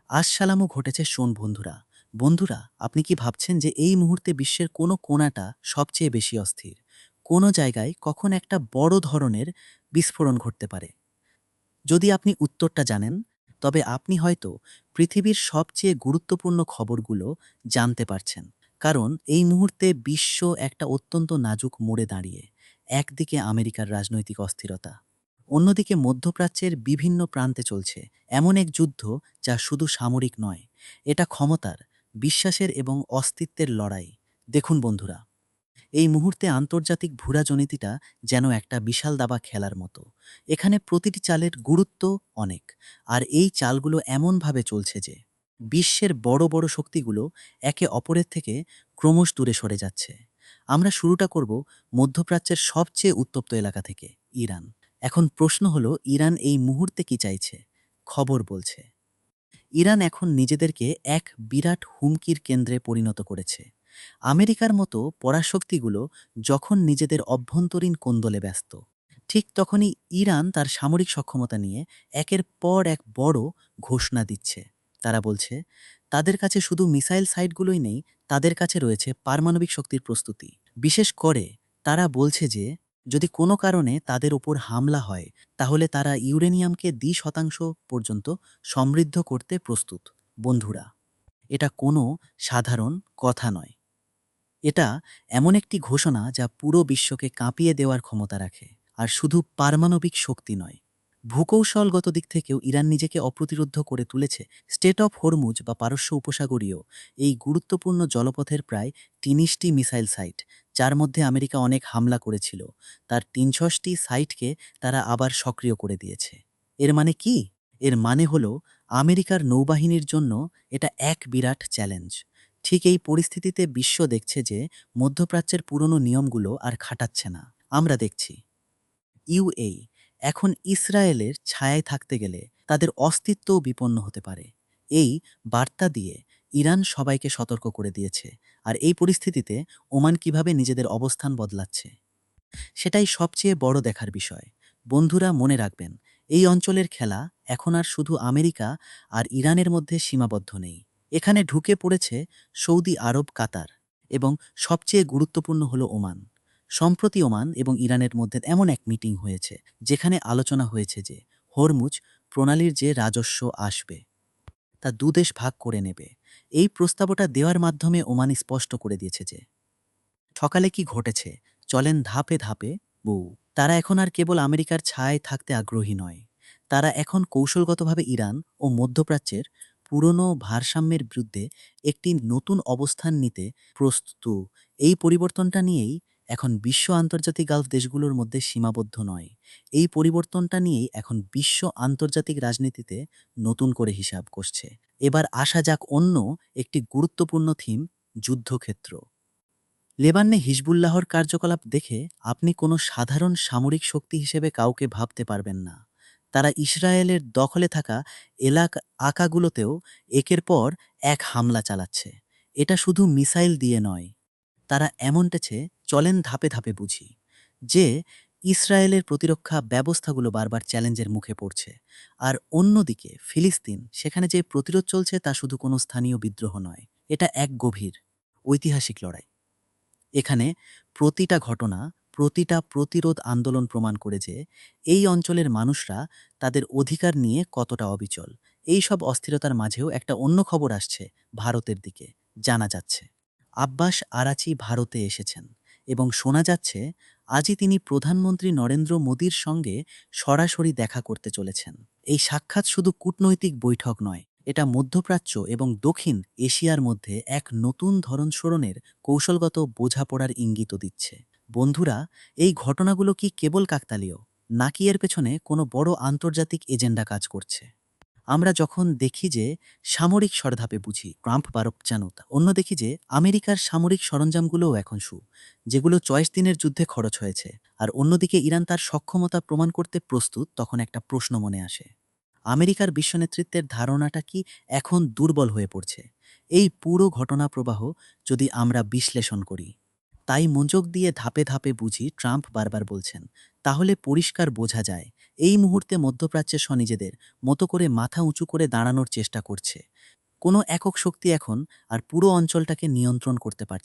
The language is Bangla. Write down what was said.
আসসালামু ঘটেছে শোন বন্ধুরা। বন্ধুরা, আপনি কি ভাবছেন যে এই মুহূর্তে বিশ্বের কোনো কোণাটা সবচেয়ে বেশি অস্থির? কোনো জায়গায় কখন একটা বড় ধরনের বিস্ফোরণ ঘটতে পারে? যদি আপনি উত্তরটা জানেন, তবে আপনি হয়তো পৃথিবীর সবচেয়ে গুরুত্বপূর্ণ খবরগুলো জানতে পারছেন। কারণ এই মুহূর্তে বিশ্ব একটা অত্যন্ত নাজুক মোড়ে দাঁড়িয়ে। একদিকে আমেরিকার রাজনৈতিক অস্থিরতা, অন্যদিকে মধ্যপ্রাচ্যের বিভিন্ন প্রান্তে চলছে এমন এক যুদ্ধ যা শুধু সামরিক নয়, এটা ক্ষমতার, বিশ্বাসের এবং অস্তিত্বের লড়াই। দেখুন বন্ধুরা, এই মুহূর্তে আন্তর্জাতিক ভূরাজনীতিটা যেন একটা বিশাল দাবা খেলার মতো। এখানে প্রতিটি চালের গুরুত্ব অনেক, আর এই চালগুলো এমনভাবে চলছে যে বিশ্বের বড় বড় শক্তিগুলো একে অপরের থেকে ক্রমশ দূরে সরে যাচ্ছে। আমরা শুরুটা করব মধ্যপ্রাচ্যের সবচেয়ে উত্তপ্ত এলাকা থেকে, ইরান। এখন প্রশ্ন হলো, ইরান এই মুহূর্তে কি চাইছে? খবর বলছে ইরান এখন নিজেদেরকে এক বিরাট হুমকির কেন্দ্রে পরিণত করেছে। আমেরিকার মতো পরাশক্তিগুলো যখন নিজেদের অভ্যন্তরীণ কোন্দলে ব্যস্ত, ঠিক তখনই ইরান তার সামরিক সক্ষমতা নিয়ে একের পর এক বড় ঘোষণা দিচ্ছে। তারা বলছে তাদের কাছে শুধু মিসাইল সাইটগুলোই নেই, তাদের কাছে রয়েছে পারমাণবিক শক্তির প্রস্তুতি। বিশেষ করে তারা বলছে যে যদি কোনো কারণে তাদের ওপর হামলা হয়, তাহলে তারা ইউরেনিয়ামকে ২% পর্যন্ত সমৃদ্ধ করতে প্রস্তুত। বন্ধুরা, এটা কোনো সাধারণ কথা নয়। এটা এমন একটি ঘোষণা যা পুরো বিশ্বকে কাঁপিয়ে দেওয়ার ক্ষমতা রাখে। আর শুধু পারমাণবিক শক্তি নয়, ভূকৌশলগত দিক থেকেও ইরান নিজেকে অপ্রতিরোধ করে তুলেছে। স্টেট অফ হরমুজ বা পারস্য উপসাগরীয় এই গুরুত্বপূর্ণ জলপথের প্রায় ৩০টি মিসাইল সাইট, যার মধ্যে আমেরিকা অনেক হামলা করেছিল, তার ৩৬টি সাইটকে তারা আবার সক্রিয় করে দিয়েছে। এর মানে কি? এর মানে হলো আমেরিকার নৌবাহিনীর জন্য এটা এক বিরাট চ্যালেঞ্জ। ঠিক এই পরিস্থিতিতে বিশ্ব দেখছে যে মধ্যপ্রাচ্যের পুরনো নিয়মগুলো আর খাটাচ্ছে না। আমরা দেখছি ইউএই এখন ইসরায়েলের ছায়ায় থাকতে গেলে তাদের অস্তিত্বও বিপন্ন হতে পারে। এই বার্তা দিয়ে ইরান সবাইকে সতর্ক করে দিয়েছে। আর এই পরিস্থিতিতে ওমান কিভাবে নিজেদের অবস্থান বদলাচ্ছে, সেটাই সবচেয়ে বড় দেখার বিষয়। বন্ধুরা, মনে রাখবেন, এই অঞ্চলের খেলা এখন আর শুধু আমেরিকা আর ইরানের মধ্যে সীমাবদ্ধ নেই। এখানে ঢুকে পড়েছে সৌদি আরব, কাতার এবং সবচেয়ে গুরুত্বপূর্ণ হলো ওমান। সম্প্রতি ওমান এবং ইরানের মধ্যে এমন এক মিটিং হয়েছে যেখানে আলোচনা হয়েছে যে হরমুজ প্রণালীর যে রাজস্ব আসবে তা দুদেশ ভাগ করে নেবে। এই প্রস্তাবটা দেওয়ার মাধ্যমে ওমান স্পষ্ট করে দিয়েছে যে সকালে কি ঘটেছে, চলেন ধাপে ধাপে বউ। তারা এখন আর কেবল আমেরিকার ছায়ায় থাকতে আগ্রহী নয়, তারা এখন কৌশলগতভাবে ইরান ও মধ্যপ্রাচ্যের পুরনো ভারসাম্যের বিরুদ্ধে একটি নতুন অবস্থান নিতে প্রস্তুত। এই পরিবর্তনটা নিয়েই এখন বিশ্ব আন্তর্জাতিক গালফ দেশগুলোর মধ্যে সীমাবদ্ধ নয়। এই পরিবর্তনটা নিয়েই এখন বিশ্ব আন্তর্জাতিক রাজনীতিতে নতুন করে হিসাব করছে। এবার আসা যাক অন্য একটি গুরুত্বপূর্ণ থিম, যুদ্ধক্ষেত্র। লেবাননে হিজবুল্লাহর কার্যকলাপ দেখে আপনি কোনো সাধারণ সামরিক শক্তি হিসেবে কাউকে ভাবতে পারবেন না। তারা ইসরায়েলের দখলে থাকা আকাগুলোতেও একের পর এক হামলা চালাচ্ছে। এটা শুধু মিসাইল দিয়ে নয়, তারা এমনটেছে, চলেন ধাপে ধাপে বুঝি, যে ইসরায়েলের প্রতিরক্ষা ব্যবস্থাগুলো বারবার চ্যালেঞ্জের মুখে পড়ছে। আর অন্যদিকে ফিলিস্তিন, সেখানে যে প্রতিরোধ চলছে তা শুধু কোনো স্থানীয় বিদ্রোহ নয়, এটা এক গভীর ঐতিহাসিক লড়াই। এখানে প্রতিটা ঘটনা, প্রতিটা প্রতিরোধ আন্দোলন প্রমাণ করে যে এই অঞ্চলের মানুষরা তাদের অধিকার নিয়ে কতটা অবিচল। এই সব অস্থিরতার মাঝেও একটা অন্য খবর আসছে ভারতের দিকে। জানা যাচ্ছে আব্বাস আরাচি ভারতে এসেছেন এবং শোনা যাচ্ছে আজই তিনি প্রধানমন্ত্রী নরেন্দ্র মোদীর সঙ্গে সরাসরি দেখা করতে চলেছেন। এই সাক্ষাৎ শুধু কূটনৈতিক বৈঠক নয়, এটা মধ্যপ্রাচ্য এবং দক্ষিণ এশিয়ার মধ্যে এক নতুন ধরন সরণের কৌশলগত বোঝাপড়ার ইঙ্গিতও দিচ্ছে। বন্ধুরা, এই ঘটনাগুলো কি কেবল কাকতালীয়, নাকি এর পেছনে কোনো বড় আন্তর্জাতিক এজেন্ডা কাজ করছে? আমরা যখন দেখি যে সামরিক সরধাপে বুঝি ট্রাম্প বারকচানুতা, অন্য দেখি যে আমেরিকার সামরিক সরঞ্জামগুলোও এখন যেগুলো ২৪ দিনের যুদ্ধে খরচ হয়েছে, আর অন্যদিকে ইরান তার সক্ষমতা প্রমাণ করতে প্রস্তুত, তখন একটা প্রশ্ন মনে আসে, আমেরিকার বিশ্ব নেতৃত্বের ধারণাটা কি এখন দুর্বল হয়ে পড়ছে? এই পুরো ঘটনা প্রবাহ যদি আমরা বিশ্লেষণ করি, তাই মনোযোগ দিয়ে ধাপে ধাপে বুঝি ট্রাম্প বারবার বলছেন, তাহলে পরিষ্কার বোঝা যায় এই মুহূর্তে মধ্যপ্রাচ্যে নিজেদের মতো করে মাথা উঁচু করে দাঁড়ানোর চেষ্টা করছে। কোনো একক শক্তি এখন আর পুরো অঞ্চলটাকে নিয়ন্ত্রণ করতে পারছে